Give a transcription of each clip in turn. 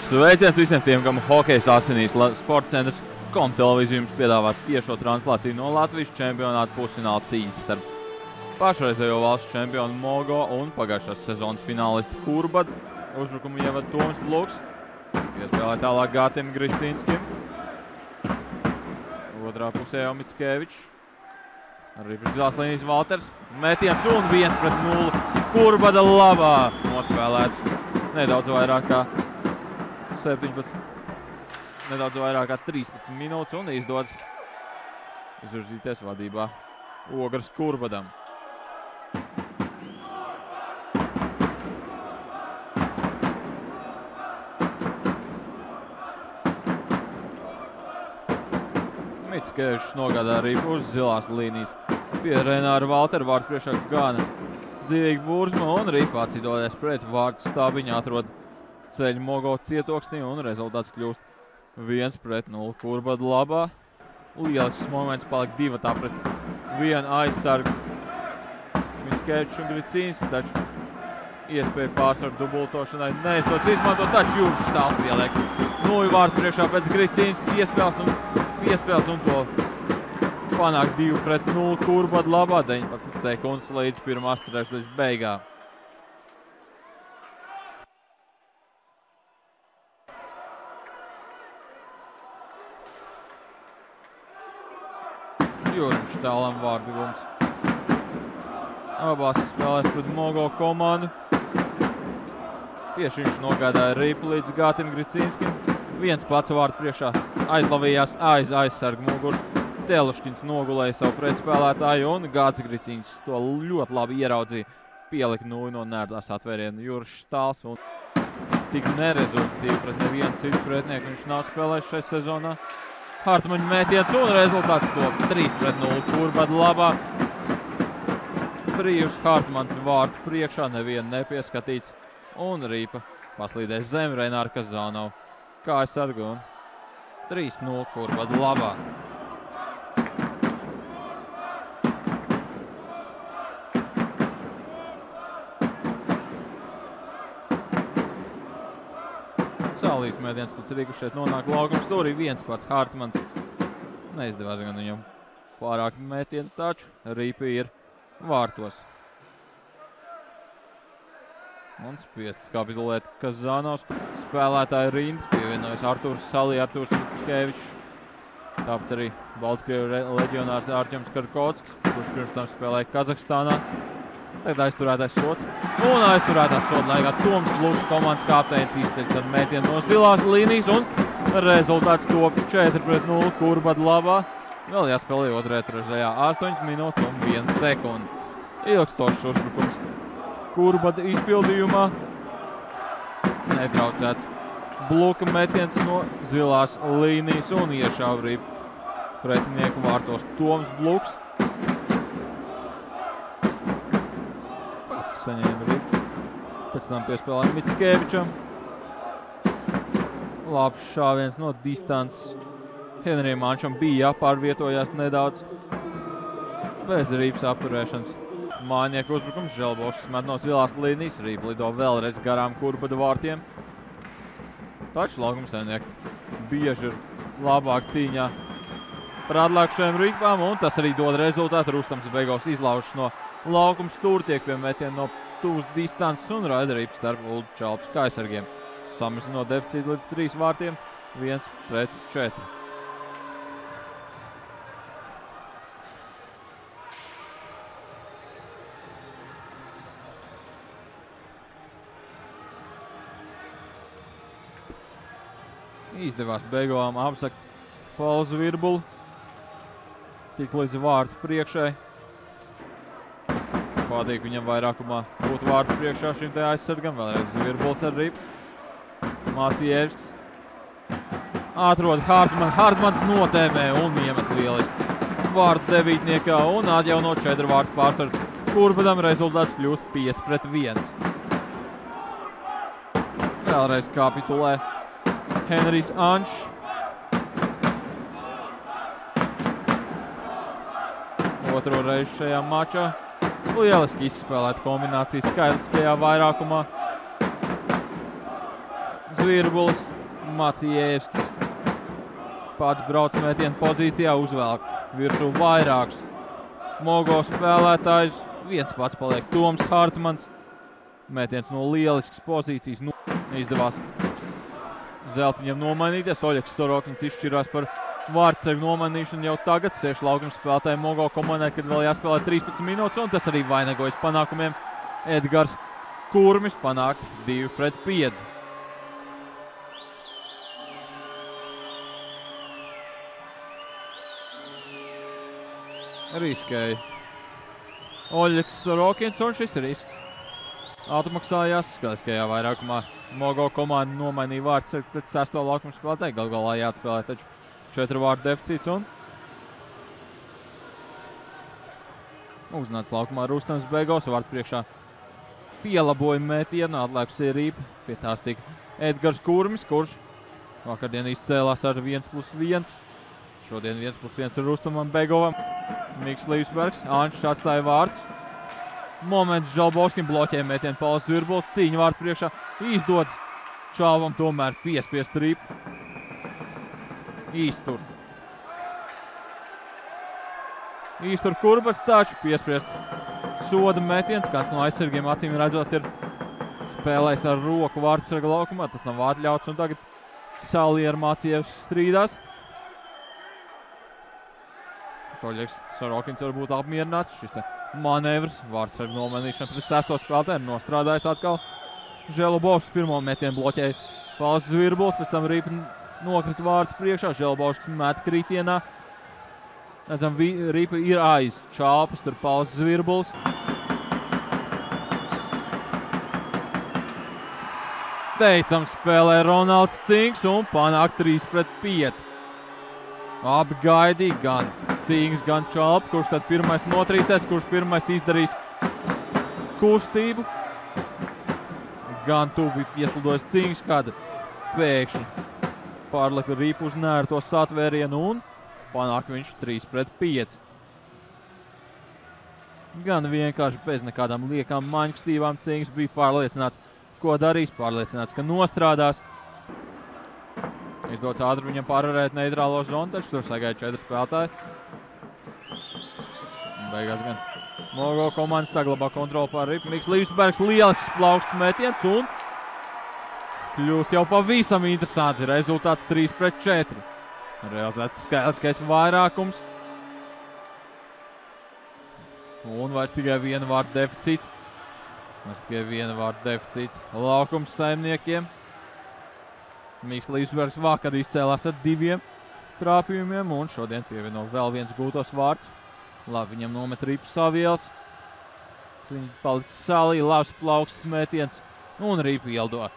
Sveiciens visiem tiem, kam hokejs asinīs. Sporta centrs Komtelevīzija jums piedāvā tiešo translāciju no Latvijas čempionāta pusfināla cīņas starp pašreizējo valsts čempionu Mogo un pagājušās sezonas finālisti Kurbada. Uzbrukumu ievad Toms Bluks. Piespēlē tālāk Gatim Gricinskim. Otrā pusē jau Mickevičs. Arī pēc zilās līnijas Valters. Metiens un 1-0. Kurbada labā. Nospēlēts nedaudz vairāk kā 13 minūtes un izdodas izvirzīties vadībā Ogres Kurbadam. Mickevičs nogādā arī uz zilās līnijas. Pie Renāra Valtera vārtu priekšā gana dzīvīgi Burzma un Rīpa atsidodies pret vārtu stābiņu atrod ceļu Mogo cietoksnī un rezultāts kļūst 1-0 Kurbada labā. Lielisks moments palika 2 pret 1 aizsargu. Mickevičs un Gricins, taču iespēja pārsvaru dubultošanai neizdodas izmantot, taču Juris Štāls pieliek nulli vārtu priekšā pēc Gricinska piespēles un to panāk 2-0 Kurbada labā, 19 sekundes līdz pirmās trešdaļas beigām. Jurim Štālam vārdugums. Abās spēlēs pret Mogo komandu. Tieši viņš nogādāja Rīpu līdz Gatim Gricinskim. Viens pats vārtu priekšā aizlavījās aizsargu muguras. Teluškins nogulēja savu pretspēlētāju un Gāts Gricins to ļoti labi ieraudzīja. Pielika nulli no nērtās atvēriena Juris Štāls un tik nerezultatīvi pret nevienu citu pretinieku viņš nav spēlējis šai sezonā. Hartmaņa mētiens un rezultāts to 3-0 Kurbada labā. Brīvs Hartmans vārtu priekšā, nevienu nepieskatīts. Un Rīpa paslīdēs zem Renāra Kazanovu kājsargu un 3-0 Kurbada labā. Salīs mēdiens pēc Rīku šeit nonāk laukums stūrī, viens pats Hartmans. Neizdevās gan viņam pārāk mētiens, taču Rīpa ir vārtos. Un spiests kapitulēt Kazanovs. Spēlētāji rindas pievienojas Artūrs Salī, Artūrs Mickevičs. Tāpat arī Baltkrievu leģionārs Ārķems Karkotskis, kurš pirms tam spēlēja Kazahstānā. Tagad aizturētais sods. Un aizturētās soda laikā Toms Bluks komandas kapteinis izceļas ar mētienu no zilās līnijas un rezultāts top 4-0 Kurbada labā. Vēl jāspēlē otrajā trešdaļā 8 minūtes un 1 sekundi. Ilgstošs uzbrukums Kurbada izpildījumā. Netraucēts Bluka metiens no zilās līnijas un iešauvrība pretinieku vārtos Toms Bluks. Saņēma Rīpu. Pēc tam piespēlēja Mickevičam. Labs šāviens no distances. Henrijam Ančam bija jāpārvietojās nedaudz. Bez Rīpas apturēšanas. Mānieku uzbrukums Želbovskis met no zilās līnijas. Rīpa lido vēlreiz garām Kurbada vārtiem. Taču laukumsaimnieki bieži ir labāk cīņā par atlēkušajiem Rīpām un tas arī dod rezultātu. Rustams beigās izlaužas no laukums stūri, tiek pie metiena no tuvas distances un raida Rīpu starp Uldu Čalpas kājsargiem. Samazinot deficītu līdz 3 vārtiem, 1-4. Izdevās beigām apsakt Pauls Virbulu. Tik līdz vārtu priekšai. Patīk viņam vairākumā būt vārtu priekšā šim te aizsargam. Vēlreiz Virbuls ar Rīpu. Maciejevskis. Atrod Hartmanu. Hartmans notēmē un iemet lieliski vārtu devītniekā un atjauno 4 vārtu pārsvaru. Kurbadam rezultāts kļūst 5-1. Vēlreiz kapitulē Henrijs Ančs. Otro reizi šajā mačā. Lieliski izspēlēta kombinācija skaitliskajā vairākumā. Zvirbulis Maciejevskis pats brauc metienu pozīcijā, uzvelk virsū vairākus Mogo spēlētājus. Viens pats paliek Toms Hartmans. Metiens no lieliskas pozīcijas. Izdevās Zeltiņam nomainīties. Oļegs Sorokins izšķirās par vārdsargu nomainīšanu jau tagad. 6 laukuma spēlētāji Mogo komandai, kad vēl jāspēlē 13 minūtes, un tas arī vainagojas panākumiem. Edgars Kurmis panāk 2-5. Riskēja Oļegs Sorokins, un šis risks atmaksājās skaliskajā vairākumā. Mogo komanda nomainīja vārdsargu pret 6. laukuma spēlētāju. Galu galā jāatspēlē taču 4 vārdu deficīts, un uznāca laukumā Rustams Begovs vārdu priekšā. Pielaboja mētienu, atlaikus ir Rīpa. Pie tās tika Edgars Kurmis, kurš vakardien izcēlās ar 1+1. Šodien 1+1 ar Rustamam Begovam. Miks Līvsbergs, Anšs atstāja vārdus. Moments Žalbovskim bloķē mētienu Pauls Zvirbuls. Cīņa vārdu priekšā izdodas Čāvam, tomēr piespiest Rīpu. Īstur Kurbas, taču piespriests soda metiens. Kāds no aizsargiem acīm redzot ir spēlējis ar roku vārdsarga laukumā. Tas nav atļauts, un tagad Salier Maciejevskis strīdās. Oļegs Sorokins var būt apmierināts. Šis te manevrs, vārdsarga nomainīšana pret 6. spēlētāju, nostrādājis atkal. Želubovskis pirmo metienu bloķēja Pauls Zvirbuls, pēc tam Rīpa nokrita vārdu priekšā. Želubovskis met kritienā. Redzam, Rīpa ir aiz čāpas, tur Pauls Zvirbuls. Teicam, spēlē Ronalds Cinks un panāk 3-5. Abi gaidīja gan Cinks, gan Čalpa, kurš tad pirmais notrīcēs, kurš pirmais izdarīs kustību. Gan tuvi pieslidojis Cinks, kad pēkšņi pārlika Rīpu uz nērto satvērienu un panāk viņš 3-5. Gan vienkārši bez nekādām liekām maņkstībām Cinks bija pārliecināts, ko darīs, pārliecināts, ka nostrādās. Izdots ātri viņam pārvarēt neitrālo zonu, taču tur sagaida 4 spēlētāji. Beigās gan Mogo komanda saglabā kontroli pār Rīpu. Miks Līvsbergs lielisks plauksts metiens un kļūst jau pavisam interesanti. Rezultāts 3-4. Realizēts skaitliskais vairākums. Un vairs tikai viena vārdu deficīts. Laukums saimniekiem. Miks Līvsbergs vakar izcēlās ar 2 trāpījumiem un šodien pievieno vēl viens gūtos vārds. Labi, viņam nomet Rīpu savielas. Viņi palicis salī, labs plauksts metiens un Rīpa ieldo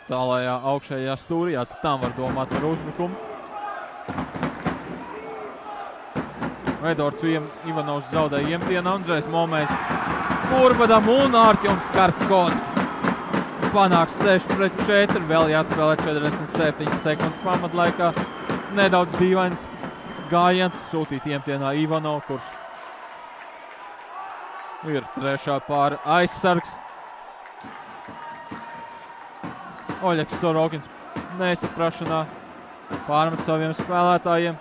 tālajā augšējā stūrī. Tāds tam var domāt par uzbrukumu. Edvards Ivanovs zaudēja iemetienā un uzreiz moments Kurbadam un Ārķoms Karpkonskis. Panāks 6-4, vēl jāspēlē 47 sekundes pamatlaikā. Nedaudz dīvains gājiens sūtīt iemetienā Ivanov, kurš ir trešā pāra aizsargs. Oļegs Sorokins nesaprašanā pārmet saviem spēlētājiem.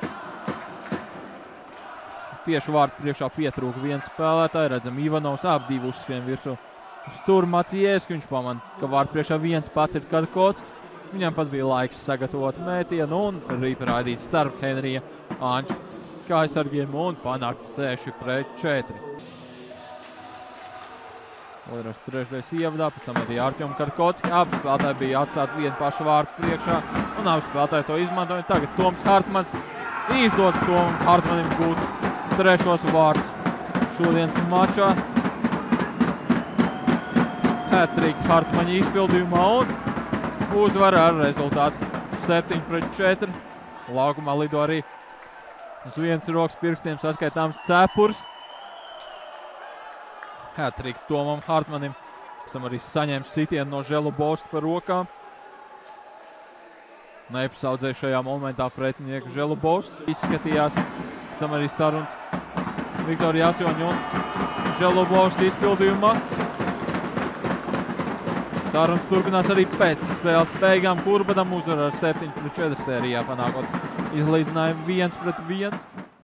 Tieši vārdu priekšā pietrūka viens spēlētāji. Redzam, Ivanovs abi uzskrien virsū uz tur Maciejevski. Viņš pamana, ka vārdu priekšā viens pats ir Karkotskis. Viņam pat bija laiks sagatavot mētienu un Rīpa raidīt starp Henrija Anča aizsargiem un panākt 6-4. Oļegs trešais ievadā, pēc tam arī Ārķom Karkotski. Abi spēlētāji bija atstāti vienu pašu vārdu priekšā un abi spēlētāji to izmantoja. Tagad Toms Hartmans izdodas Tomam Hartmanim gūt trešos vārdus šodienas mačā. Hat-trick Hartmaņa izpildījumā un uzvara ar rezultātu 7-4. Laukumā lido arī uz vienas rokas pirkstiem saskaitāms cepurs. Hat-trick Tomam Hartmanim. Esam arī saņēmis sitienu no Želubovska par rokām. Neipsaudzēja šajā momentā pretinieku Želubovs. Izskatījās, esam arī sarunas Viktoru Jasjoņu un Želubovs izpildījumā. Sarunas turpinās arī pēc spēles beigām. Kurbanam uzvar ar 7-4 sērijā panākot izlīdzinājumu 1-1.